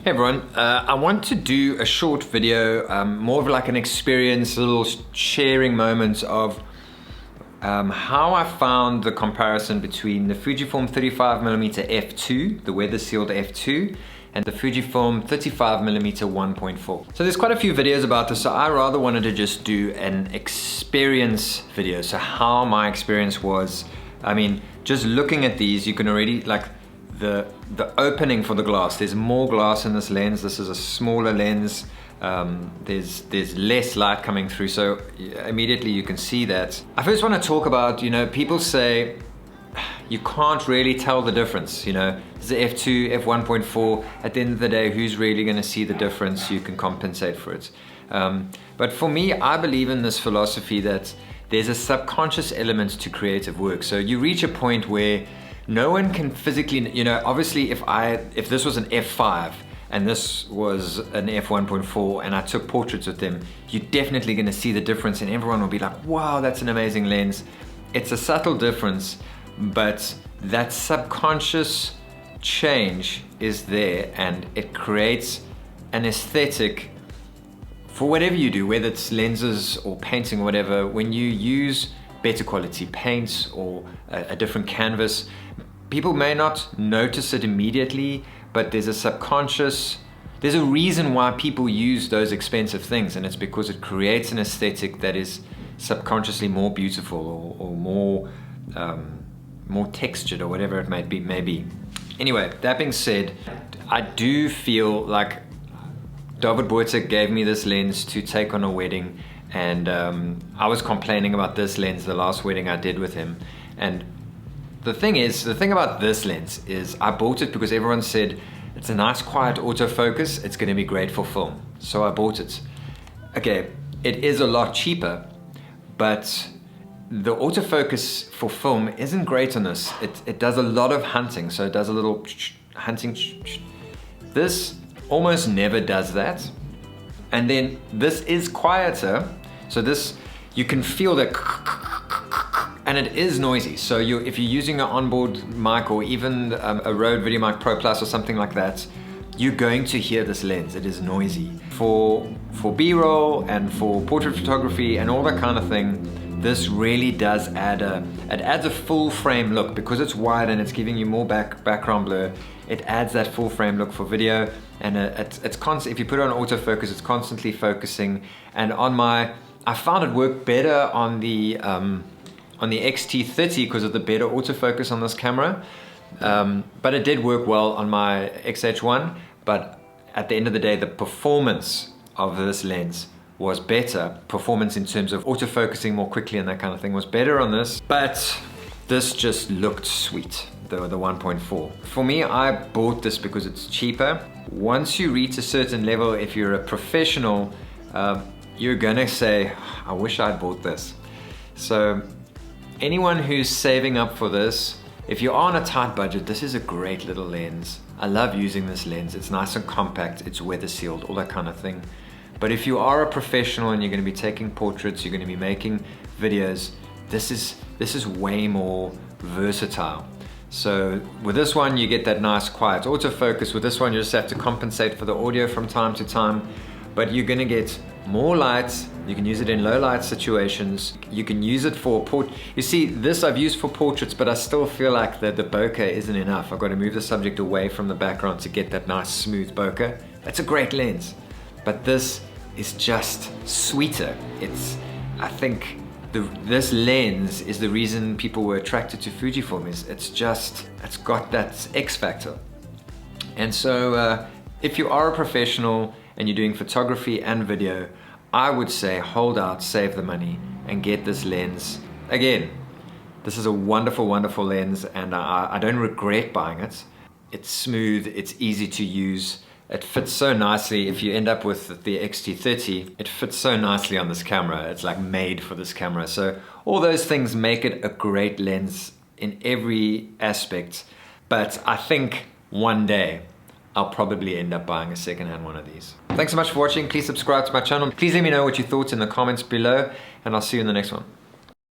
Hey everyone, I want to do a short video, more of like an experience, a little sharing moments of how I found the comparison between the Fujifilm 35mm f2, the weather sealed f2, and the Fujifilm 35mm 1.4. So there's quite a few videos about this, so I rather wanted to just do an experience video. So how my experience was, I mean, just looking at these, you can already like, the opening for the glass, there's more glass in this lens. This is a smaller lens. There's less light coming through, so immediately you can see that. I first want to talk about, people say you can't really tell the difference, this is f2, f1.4, at the end of the day, who's really going to see the difference? You can compensate for it. But for me, I believe in this philosophy that there's a subconscious element to creative work. So you reach a point where no one can physically, obviously if this was an f5 and this was an f1.4 and I took portraits with them, you're definitely going to see the difference and everyone will be like, wow, that's an amazing lens. It's a subtle difference, but that subconscious change is there and it creates an aesthetic for whatever you do, whether it's lenses or painting or whatever. When you use better quality paints or a different canvas, people may not notice it immediately, but there's a reason why people use those expensive things, and it's because it creates an aesthetic that is subconsciously more beautiful or more textured or whatever it might be. Anyway, that being said, I do feel like David Boerter gave me this lens to take on a wedding, and I was complaining about this lens the last wedding I did with him. And the thing about this lens is I bought it because everyone said it's a nice quiet autofocus, it's going to be great for film. So I bought it. Okay, it is a lot cheaper, but the autofocus for film isn't great on this. It does a lot of hunting, so it does a little hunting. This almost never does that. And then this is quieter. So this, you can feel that, and it is noisy. So if you're using an onboard mic or even a Rode VideoMic Pro Plus or something like that, you're going to hear this lens. It is noisy. For B-roll and for portrait photography and all that kind of thing, this really does add it adds a full frame look because it's wide and it's giving you more background blur. It adds that full frame look for video, and it's constant. If you put it on autofocus, it's constantly focusing. And I found it worked better on the XT30 because of the better autofocus on this camera. But it did work well on my XH1. But at the end of the day, the performance of this lens was better. Performance in terms of autofocusing more quickly and that kind of thing was better on this. But this just looked sweet, the 1.4. For me, I bought this because it's cheaper. Once you reach a certain level, if you're a professional, you're gonna say, I wish I'd bought this. So anyone who's saving up for this, if you're on a tight budget, this is a great little lens. I love using this lens. It's nice and compact, it's weather sealed, all that kind of thing. But if you are a professional and you're gonna be taking portraits, you're gonna be making videos, this is way more versatile. So with this one, you get that nice quiet autofocus. With this one, you just have to compensate for the audio from time to time, but you're gonna get more light. You can use it in low light situations. You can use it for you see, this I've used for portraits, but I still feel like the bokeh isn't enough. I've got to move the subject away from the background to get that nice smooth bokeh. That's a great lens, but this is just sweeter. I think this lens is the reason people were attracted to Fujifilm. It's got that X factor. And so if you are a professional and you're doing photography and video, I would say hold out, save the money, and get this lens. Again, this is a wonderful, wonderful lens, and I don't regret buying it. It's smooth, it's easy to use. It fits so nicely. If you end up with the XT30, it fits so nicely on this camera. It's like made for this camera. So all those things make it a great lens in every aspect. But I think one day I'll probably end up buying a secondhand one of these. Thanks so much for watching. Please subscribe to my channel. Please let me know what you thought in the comments below, and I'll see you in the next one.